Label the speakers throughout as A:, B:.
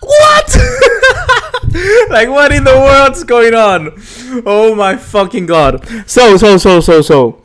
A: What? Like, what in the world's going on? Oh my fucking god. So.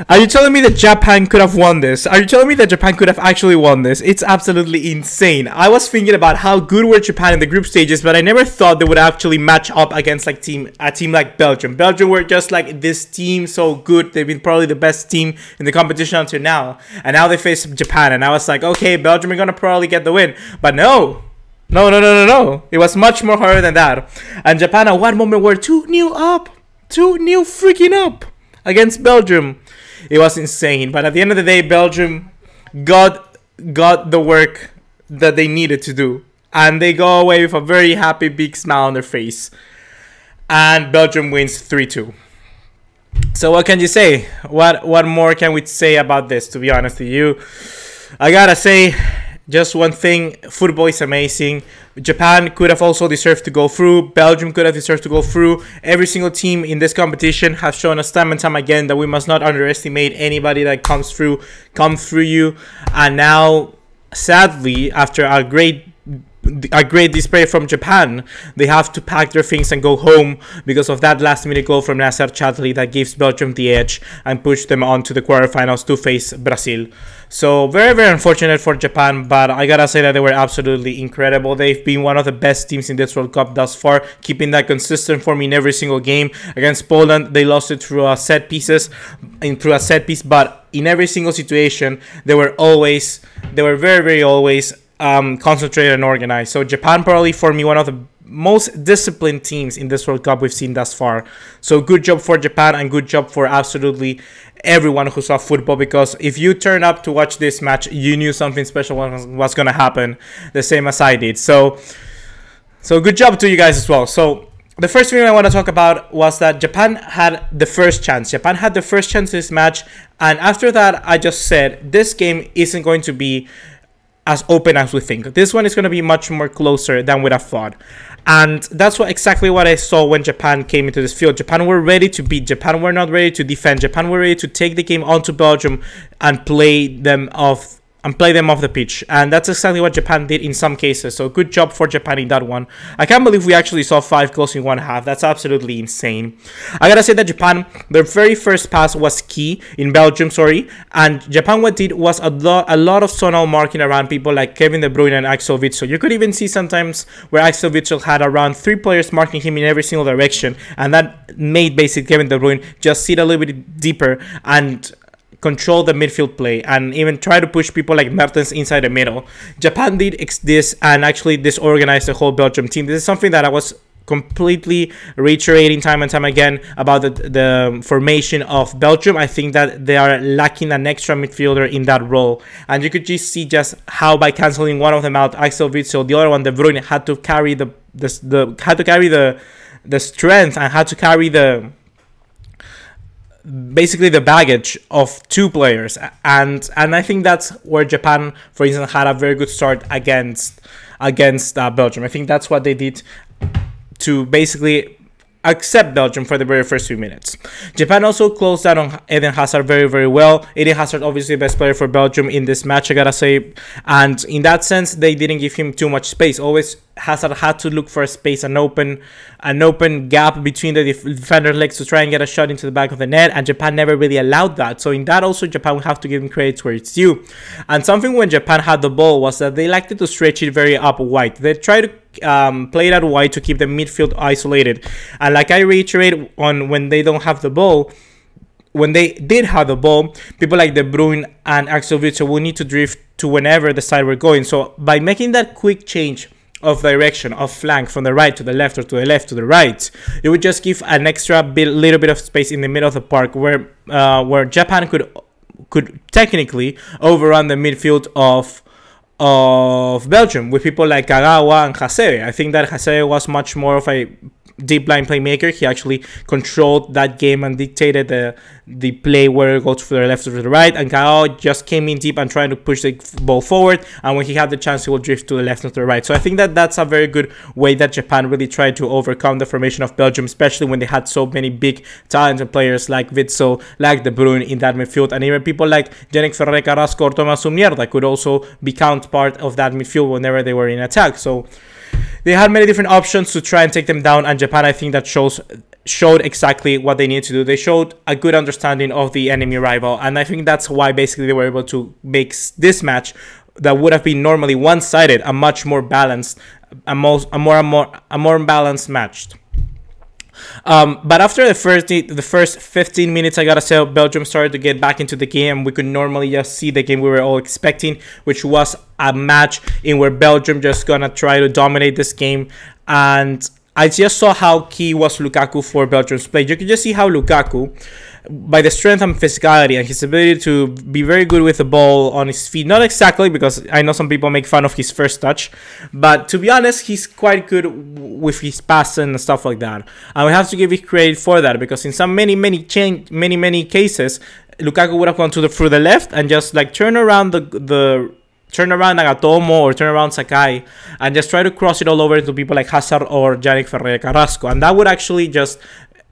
A: Are you telling me that Japan could have won this? Are you telling me that Japan could have actually won this? It's absolutely insane. I was thinking about how good were Japan in the group stages, but I never thought they would actually match up against like a team like Belgium. Belgium were just like this team so good. They've been probably the best team in the competition until now. And now they face Japan. And I was like, okay, Belgium are going to probably get the win. But no. No. It was much more harder than that. And Japan at one moment were 2-0 up. 2-0 freaking up against Belgium. It was insane. But at the end of the day, Belgium got the work that they needed to do. And they go away with a very happy, big smile on their face. And Belgium wins 3-2. So what can you say? What more can we say about this, to be honest with you? I gotta say, just one thing, football is amazing. Japan could have also deserved to go through. Belgium could have deserved to go through. Every single team in this competition has shown us time and time again that we must not underestimate anybody that comes through you. And now, sadly, after a great display from Japan, they have to pack their things and go home because of that last minute goal from Nasser Chadli that gives Belgium the edge and push them on to the quarterfinals to face Brazil. So very, very unfortunate for Japan, but I gotta say that they were absolutely incredible. They've been one of the best teams in this World Cup thus far, keeping that consistent form in every single game. Against Poland, they lost it through a set piece, but in every single situation, they were very, very always concentrated and organized. So Japan probably for me one of the most disciplined teams in this World Cup we've seen thus far. So good job for Japan and good job for absolutely everyone who saw football, because if you turn up to watch this match, you knew something special was going to happen, the same as I did. So good job to you guys as well. So the first thing I want to talk about was that Japan had the first chance. Japan had the first chance in this match, and after that I just said this game isn't going to be as open as we think. This one is going to be much more closer than we'd have thought. And that's exactly what I saw when Japan came into this field. Japan were ready to beat. Japan were not ready to defend. Japan were ready to take the game onto Belgium and play them off the pitch. And that's exactly what Japan did in some cases. So good job for Japan in that one. I can't believe we actually saw 5 goals in one half. That's absolutely insane. I gotta say that Japan, their very first pass was key in Belgium, and Japan what did was a lot of zonal marking around people like Kevin De Bruyne and Axel Witsel. You could even see sometimes where Axel Witsel had around 3 players marking him in every single direction, and that made basically Kevin De Bruyne just sit a little bit deeper and control the midfield play and even try to push people like Mertens inside the middle. Japan did this and actually disorganized the whole Belgium team. This is something that I was completely reiterating time and time again about the formation of Belgium. I think that they are lacking an extra midfielder in that role, and you could just see just how by canceling one of them out, Axel Witsel, the other one, De Bruyne, had to carry the strength and had to carry basically the baggage of 2 players, and I think that's where Japan, for instance, had a very good start against Belgium. I think that's what they did to basically accept Belgium for the very first few minutes. Japan also closed down on Eden Hazard very, very well. Eden Hazard, obviously the best player for Belgium in this match, I gotta say, and in that sense they didn't give him too much space. Always Hazard had to look for a space, an open gap between the defender legs to try and get a shot into the back of the net, and Japan never really allowed that. So in that also Japan will have to give him credit where it's due. And something when Japan had the ball was that they liked to stretch it very up wide. They tried to play that wide to keep the midfield isolated, and like I reiterate on when they don't have the ball, when they did have the ball, people like De Bruyne and Axel Witsel will need to drift to whenever the side we're going. So by making that quick change of direction, of flank from the right to the left or to the left to the right, it would just give an extra little bit of space in the middle of the park where Japan could technically overrun the midfield of Belgium with people like Kagawa and Hasebe. I think that Hasebe was much more of a deep line playmaker. He actually controlled that game and dictated the play where it goes to the left or to the right, and Kagawa just came in deep and trying to push the ball forward, and when he had the chance he will drift to the left or to the right. So I think that that's a very good way that Japan really tried to overcome the formation of Belgium, especially when they had so many big talented players like Witsel, like De Bruyne in that midfield, and even people like Yannick Ferrer Carrasco or Thomas Umierda could also be part of that midfield whenever they were in attack. So they had many different options to try and take them down, and Japan, I think that showed exactly what they needed to do. They showed a good understanding of the enemy rival, and I think that's why basically they were able to make this match that would have been normally one-sided a much more balanced, a more balanced match. But after the first 15 minutes, I gotta say, Belgium started to get back into the game. We could normally just see the game we were all expecting, which was a match in where Belgium just gonna try to dominate this game. And I just saw how key was Lukaku for Belgium's play. You could just see how Lukaku, by the strength and physicality and his ability to be very good with the ball on his feet, not exactly, because I know some people make fun of his first touch, but to be honest, he's quite good with his passing and stuff like that. And we have to give him credit for that, because in some many cases, Lukaku would have gone through the left and just like turn around Nagatomo or turn around Sakai and just try to cross it all over to people like Hazard or Yannick Ferrer Carrasco, and that would actually just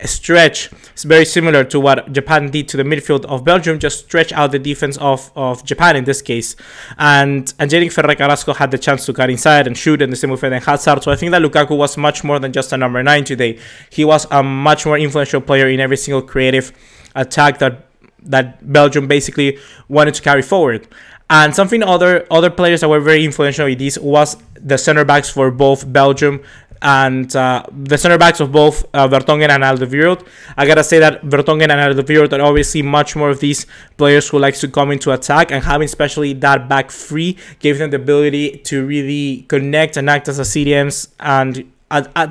A: stretch. It's very similar to what Japan did to the midfield of Belgium, just stretch out the defense of Japan in this case. And Yannick Ferrer Carrasco had the chance to cut inside and shoot, and the same with Eden Hazard. So I think that Lukaku was much more than just a number 9 today. He was a much more influential player in every single creative attack that Belgium basically wanted to carry forward. And something other players that were very influential in this was the center backs for both Belgium and the center backs of both Vertonghen and Alderweireld. I gotta say that Vertonghen and Alderweireld are obviously much more of these players who likes to come into attack, and having especially that back free gave them the ability to really connect and act as a CDMs and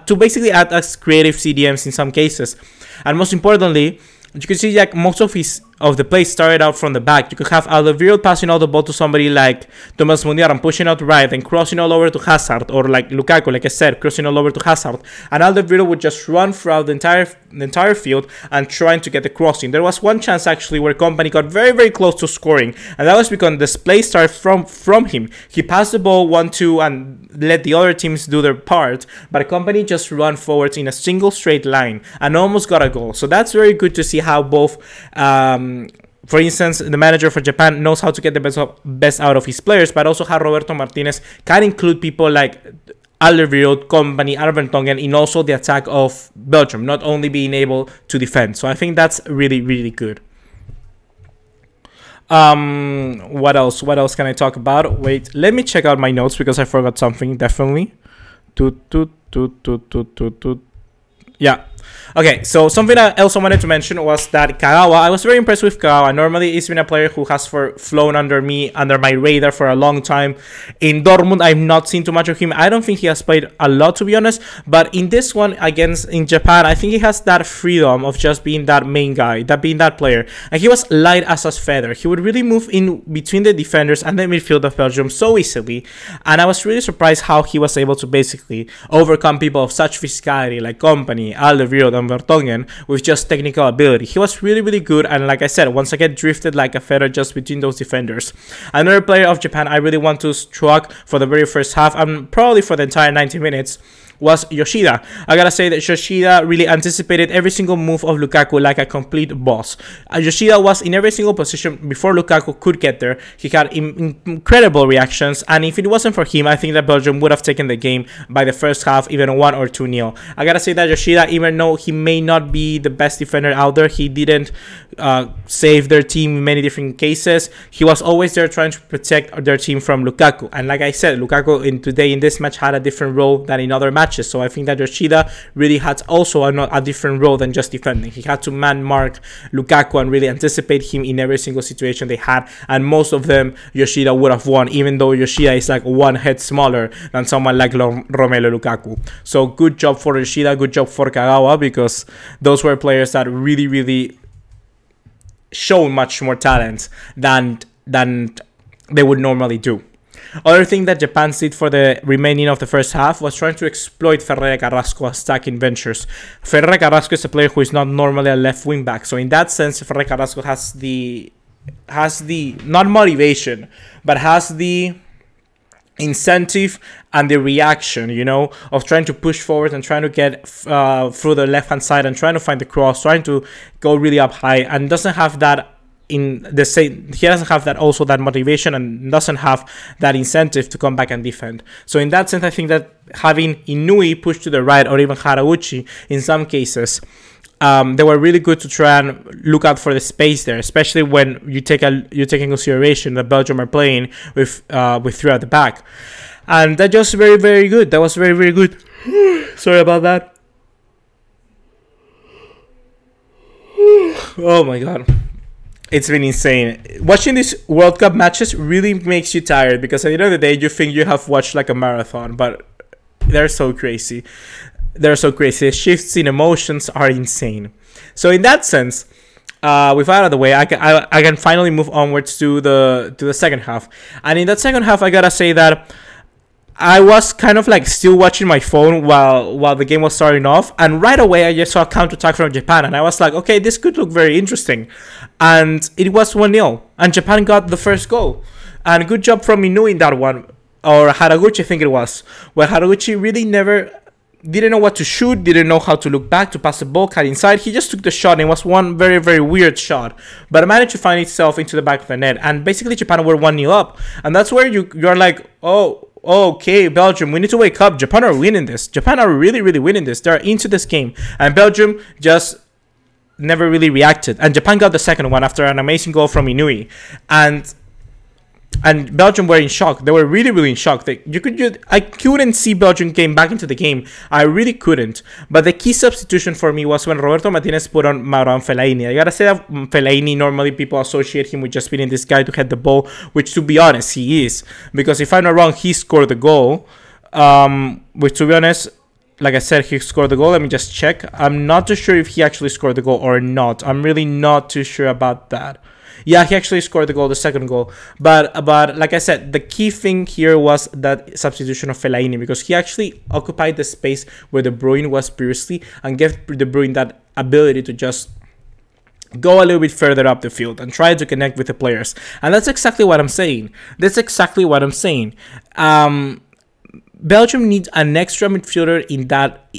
A: to basically act as creative CDMs in some cases. And most importantly, you can see like most of the plays started out from the back. You could have Alderweireld passing all the ball to somebody like Thomas Munyar and pushing out right and crossing all over to Hazard, or like Lukaku, like I said, crossing all over to Hazard, and Alderweireld would just run throughout the entire field and trying to get the crossing. There was one chance actually where Company got very close to scoring, and that was because the play started from him. He passed the ball 1-2 and let the other teams do their part, but Company just run forwards in a single straight line and almost got a goal. So that's very good to see how both for instance, the manager for Japan knows how to get the best out of his players, but also how Roberto Martinez can include people like Alderweireld, Company, Vertonghen in also the attack of Belgium, not only being able to defend. So I think that's really good. What else can I talk about? Wait, let me check out my notes because I forgot something, definitely. Yeah. Okay, so something I also wanted to mention was that Kagawa, I was very impressed with Kagawa. Normally, he's been a player who has flown under my radar for a long time. In Dortmund, I've not seen too much of him. I don't think he has played a lot, to be honest. But in this one, in Japan, I think he has that freedom of just being that main guy, being that player. And he was light as a feather. He would really move in between the defenders and the midfield of Belgium so easily. And I was really surprised how he was able to basically overcome people of such physicality like Company, Alderweireld, and Vertonghen with just technical ability. He was really good, and like I said, once again drifted like a feather just between those defenders. Another player of Japan I really want to struck for the very first half and probably for the entire 90 minutes was Yoshida. I gotta say that Yoshida really anticipated every single move of Lukaku like a complete boss. Yoshida was in every single position before Lukaku could get there. He had incredible reactions, and if it wasn't for him, I think that Belgium would have taken the game by the first half, even 1 or 2-0. I gotta say that Yoshida, even though he may not be the best defender out there, he didn't save their team in many different cases. He was always there trying to protect their team from Lukaku, and like I said, Lukaku in this match had a different role than in other matches. So I think that Yoshida really had also a different role than just defending. He had to man mark Lukaku and really anticipate him in every single situation they had, and most of them Yoshida would have won, even though Yoshida is like one head smaller than someone like Romelu Lukaku. So good job for Yoshida, good job for Kagawa, because those were players that really show much more talent than they would normally do. Other thing that Japan did for the remaining of the first half was trying to exploit Ferreira Carrasco attacking ventures. Ferreira Carrasco is a player who is not normally a left wing back, so in that sense, Ferreira Carrasco has the not motivation, but has the incentive and the reaction, you know, of trying to push forward and trying to get through the left hand side and trying to find the cross, trying to go really up high, and doesn't have that in the same. He doesn't have that also that motivation and doesn't have that incentive to come back and defend. So in that sense, I think that having Inui push to the right or even Haraguchi in some cases, they were really good to try and look out for the space there, especially when you take in consideration that Belgium are playing with 3 at the back, and that just very, very good. That was very, very good. Sorry about that. Oh my god, it's been insane. Watching these World Cup matches really makes you tired, because at the end of the day you think you have watched like a marathon, but they're so crazy. They're so crazy. The shifts in emotions are insane. So in that sense, with out of the way, I can finally move onwards to the second half. And in that second half, I gotta say that I was kind of like still watching my phone while the game was starting off, and right away I just saw a counterattack from Japan, and I was like, okay, this could look very interesting. And it was 1-0, and Japan got the first goal. And good job from Inu in that one, or Haraguchi, I think it was, where Haraguchi really didn't know what to shoot, didn't know how to look back, to pass the ball, cut inside. He just took the shot, and it was one very, very weird shot, but it managed to find itself into the back of the net, and basically Japan were 1-0 up, and that's where you're like, oh, okay, Belgium, we need to wake up. Japan are winning this. Japan are really, really winning this. They're into this game, and Belgium just never really reacted, and Japan got the second one after an amazing goal from Inui, and Belgium were in shock. They were really, really in shock. I couldn't see Belgium game back into the game. I really couldn't. But the key substitution for me was when Roberto Martinez put on Marouane Fellaini. I gotta say that Fellaini, normally people associate him with just being this guy to head the ball, which to be honest, he is. Because if I'm not wrong, he scored the goal. Which to be honest, like I said, he scored the goal. Let me just check. I'm not too sure if he actually scored the goal or not. I'm really not too sure about that. Yeah, he actually scored the goal, the second goal. But like I said, the key thing here was that substitution of Fellaini, because he actually occupied the space where De Bruyne was previously and gave De Bruyne that ability to just go a little bit further up the field and try to connect with the players. And that's exactly what I'm saying. That's exactly what I'm saying. Belgium needs an extra midfielder in that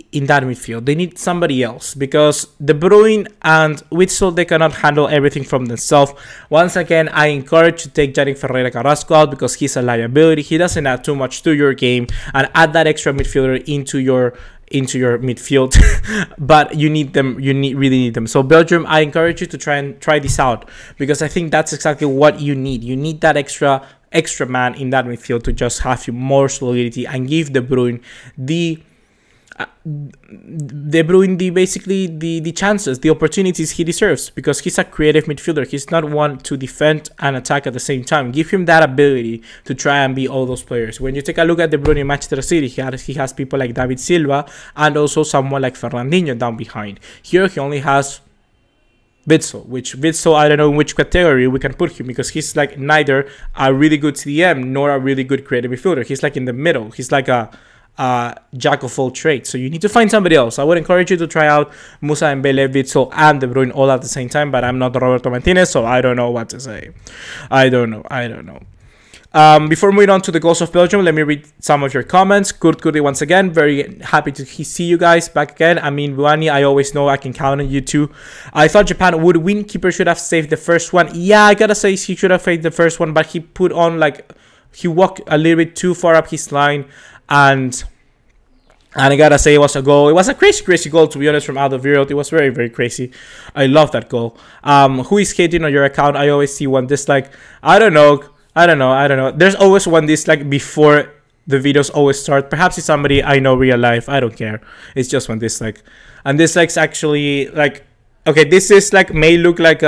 A: midfield. They need somebody else, because De Bruyne and Witsel, they cannot handle everything from themselves. Once again, I encourage you to take Yannick Ferreira Carrasco out, because he's a liability. He doesn't add too much to your game, and add that extra midfielder into your midfield. But you need them. You really need them. So Belgium, I encourage you to try this out, because I think that's exactly what you need. You need that extra man in that midfield to just have you more solidity and give De Bruyne basically the chances, the opportunities he deserves, because he's a creative midfielder. He's not one to defend and attack at the same time. Give him that ability to try and be all those players. When you take a look at De Bruyne in Manchester City, he has people like David Silva and also someone like Fernandinho down behind. Here he only has Witsel, I don't know in which category we can put him, because he's like neither a really good CDM nor a really good creative midfielder. He's like in the middle. He's like a jack of all trades. So you need to find somebody else. I would encourage you to try out Musa Dembele, Witsel, and De Bruyne all at the same time, but I'm not Roberto Martinez, so I don't know what to say. I don't know. Before moving on to the goals of Belgium, let me read some of your comments. Kurt Kurdi, once again, very happy to see you guys back again. I mean, Buani, I always know I can count on you too. I thought Japan would win. Keeper should have saved the first one. Yeah, I gotta say he should have saved the first one, but he put on he walked a little bit too far up his line, and I gotta say it was a goal. It was a crazy goal, to be honest, from Alderweireld. It was very, very crazy. I love that goal. Who is hating on your account? I always see one dislike. I don't know. There's always one dislike before the videos always start. Perhaps it's somebody I know real life. I don't care. It's just one dislike. And dislikes actually okay, this is may look like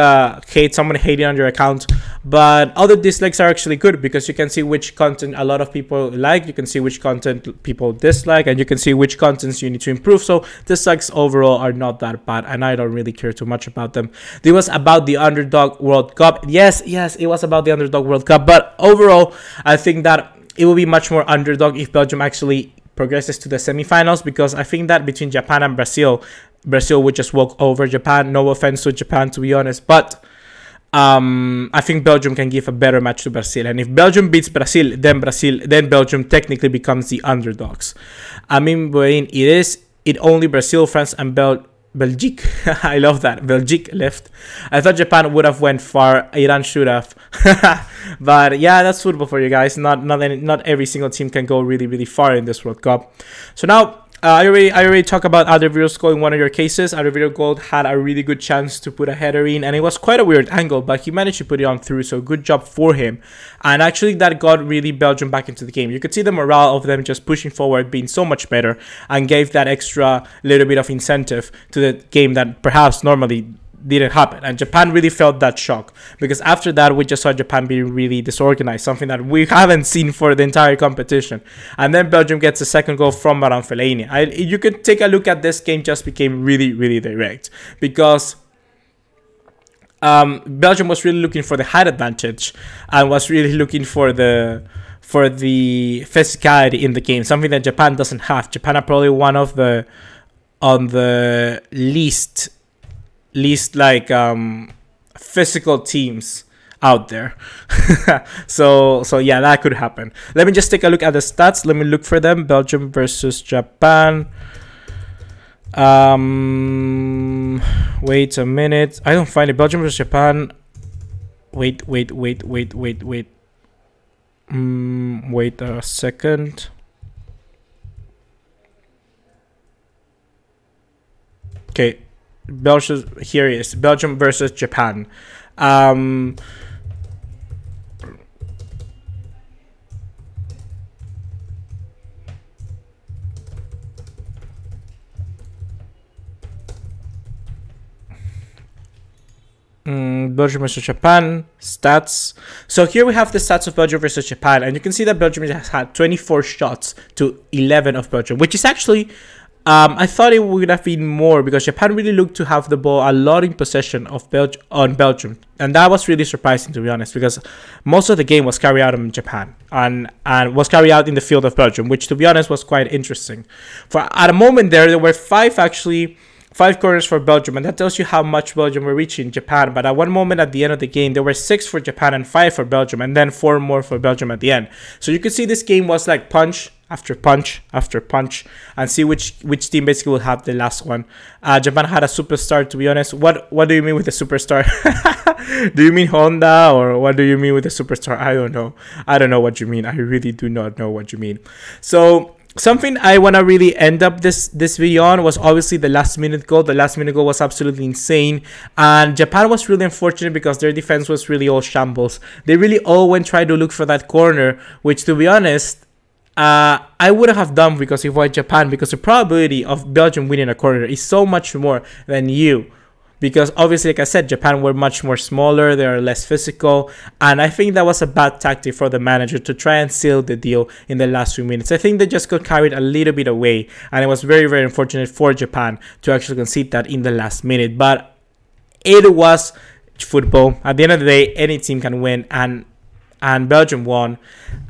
A: someone hating on your account, but other dislikes are actually good, because you can see which content a lot of people like, you can see which content people dislike, and you can see which contents you need to improve. So dislikes overall are not that bad, and I don't really care too much about them. It was about the Underdog World Cup. Yes, it was about the Underdog World Cup, but overall I think that it will be much more underdog if Belgium actually progresses to the semifinals, because I think that between Japan and Brazil would just walk over Japan. No offense to Japan, to be honest, but I think Belgium can give a better match to Brazil, and if Belgium beats Brazil, then Belgium technically becomes the underdogs. I mean, it only Brazil, France, and Belgique. I love that. Belgique left. I thought Japan would have went far. Iran should have. But yeah, that's football for you guys. Not every single team can go really, really far in this World Cup. So now, I already talked about Alderweireld's goal in one of your cases. Alderweireld goal had a really good chance to put a header in, and it was quite a weird angle, but he managed to put it on through, so good job for him. And actually that got really Belgium back into the game. You could see the morale of them just pushing forward being so much better, and gave that extra little bit of incentive to the game that perhaps normally didn't happen. And Japan really felt that shock, because after that we just saw Japan being really disorganized, something that we haven't seen for the entire competition. And then Belgium gets a second goal from Varane Fellaini. You could take a look at this game, just became really, really direct, because Belgium was really looking for the height advantage and was really looking for the physicality in the game, something that Japan doesn't have. Japan are probably one of the least like physical teams out there. so yeah, that could happen. Let me just take a look at the stats. Let me look for them. Belgium versus Japan. Wait a minute, I don't find it. Belgium versus Japan. Wait a second. Okay, Belgium, here it is. Belgium versus Japan. Belgium versus Japan stats. So here we have the stats of Belgium versus Japan, and you can see that Belgium has had 24 shots to 11 of Belgium, which is actually I thought it would have been more, because Japan really looked to have the ball a lot in possession of Belgium, and that was really surprising, to be honest, because most of the game was carried out in Japan and was carried out in the field of Belgium, which, to be honest, was quite interesting. For at a moment there were five corners for Belgium, and that tells you how much Belgium were reaching Japan. But at one moment at the end of the game, there were 6 for Japan and 5 for Belgium, and then 4 more for Belgium at the end. So you could see this game was like punch after punch after punch, and see which team basically will have the last one. Japan had a superstar, to be honest. What do you mean with a superstar? Do you mean Honda, or what do you mean with a superstar? I don't know. I don't know what you mean. I really do not know what you mean. So something I want to really end up this video on was obviously the last minute goal. The last minute goal was absolutely insane, and Japan was really unfortunate because their defense was really all shambles. They really all went try to look for that corner, which, to be honest, I wouldn't have done because it was Japan, because the probability of Belgium winning a corner is so much more than you. Because obviously, like I said, Japan were much more smaller, they are less physical, and I think that was a bad tactic for the manager to try and seal the deal in the last few minutes. I think they just got carried a little bit away, and it was very, very unfortunate for Japan to actually concede that in the last minute. But it was football. At the end of the day, any team can win, and Belgium won.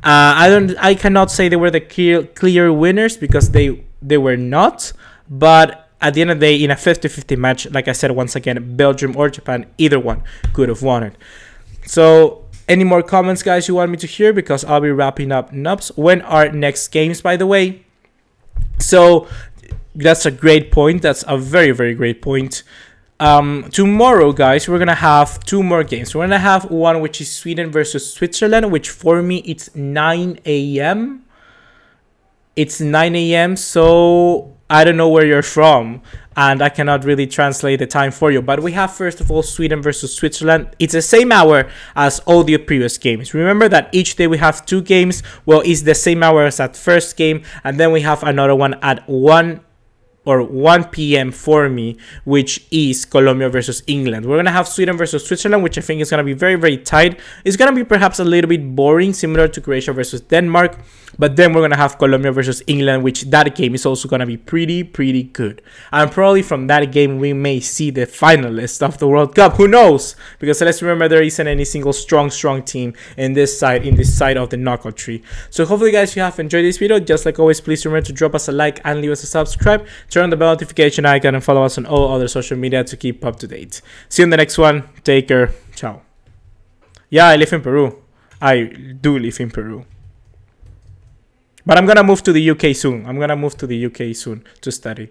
A: I cannot say they were the clear winners, because they were not, but at the end of the day, in a 50-50 match, like I said, once again, Belgium or Japan, either one could have won it. So, any more comments, guys, you want me to hear? Because I'll be wrapping up nubs. When are next games, by the way? So, that's a great point. That's a very, very great point. Tomorrow, guys, we're going to have 2 more games. We're going to have one which is Sweden versus Switzerland, which for me, it's 9 a.m. It's 9 a.m., so I don't know where you're from, and I cannot really translate the time for you. But we have, first of all, Sweden versus Switzerland. It's the same hour as all the previous games. Remember that each day we have 2 games. Well, it's the same hour as that first game, and then we have another one at 1 or 1 p.m. for me, which is Colombia versus England. We're going to have Sweden versus Switzerland, which I think is going to be very, very tight. It's going to be perhaps a little bit boring, similar to Croatia versus Denmark. But then we're going to have Colombia versus England, which that game is also going to be pretty, pretty good. And probably from that game, we may see the finalists of the World Cup. Who knows? Because let's remember, there isn't any single strong team in this side of the knockout tree. So hopefully, guys, you have enjoyed this video. Just like always, please remember to drop us a like and leave us a subscribe. Turn on the bell notification icon and follow us on all other social media to keep up to date. See you in the next one. Take care. Ciao. Yeah, I live in Peru. I do live in Peru. But I'm gonna move to the UK soon. I'm gonna move to the UK soon to study.